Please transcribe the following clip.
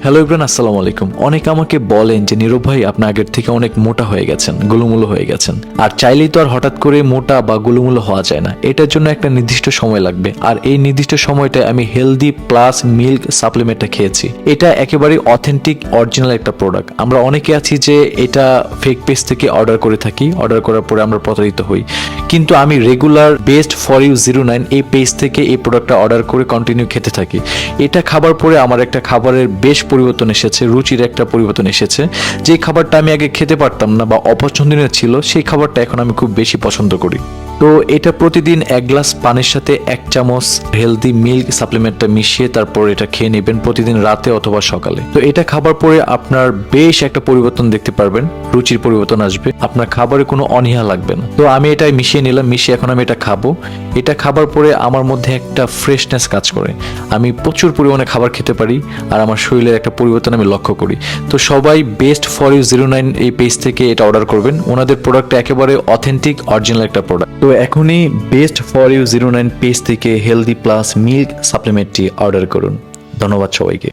Hello Ibran, আসসালামু আলাইকুম। অনেকে আমাকে বলেন যে নীরব ভাই, আপনি আগের থেকে অনেক মোটা হয়ে গেছেন, গোলুমুলো হয়ে গেছেন। আর চাইলেই তো আর হঠাৎ করে মোটা বা গোলুমুলো হওয়া যায় না, এটার জন্য একটা নির্দিষ্ট সময় লাগবে। আর এই নির্দিষ্ট সময়টায় আমি হেলদি প্লাস মিল্ক সাপ্লিমেন্টটা খেয়েছি। এটা একেবারে অথেন্টিক অরিজিনাল একটা প্রোডাক্ট। আমরা অনেকে আছি যে এটা ফেক পেজ থেকে অর্ডার করে থাকি, অর্ডার করার পরে আমরা প্রতারিত হই। কিন্তু আমি রেগুলার বেস্ট ফর ইউ 09 এই পেজ থেকে এই প্রোডাক্টটা অর্ডার করে কন্টিনিউ খেতে থাকি। এটা খাবার পরে আমার একটা খাবারের বেশ পরিবর্তন এসেছে, রুচির একটা পরিবর্তন এসেছে। যে খাবারটা আমি আগে খেতে পারতাম না বা অপছন্দনীয় ছিল, সেই খাবারটা এখন আমি খুব বেশি পছন্দ করি। তো এটা প্রতিদিন 1 গ্লাস পানির সাথে 1 চামচ হেলদি মিল্ক সাপ্লিমেন্টটা মিশিয়ে তারপর এটা খেয়ে নেবেন প্রতিদিন রাতে অথবা সকালে। তো এটা খাবার পরে আপনার বেশ একটা পরিবর্তন দেখতে পারবেন, রুচির পরিবর্তন আসবে, আপনার খাবারে কোনো অনীহা লাগবে না। তো আমি এটা মিশিয়ে নিলাম, মিশিয়ে এখন আমি এটা খাবো। এটা খাবার পরে আমার মধ্যে একটা ফ্রেশনেস কাজ করে, আমি প্রচুর পরিমাণে খাবার খেতে পারি আর আমার শরীরের একটা পরিবর্তন আমি লক্ষ্য করি। তো সবাই বেস্ট ফর ইউ 09 এই পেজ থেকে এটা অর্ডার করবেন। ওনাদের প্রোডাক্টটা একেবারে অথেন্টিক অরিজিনাল একটা প্রোডাক্ট। তো এখনই বেস্ট ফর ইউ 09 পেজ থেকে হেলদি প্লাস মিল্ক সাপ্লিমেন্টটি অর্ডার করুন। ধন্যবাদ সবাইকে।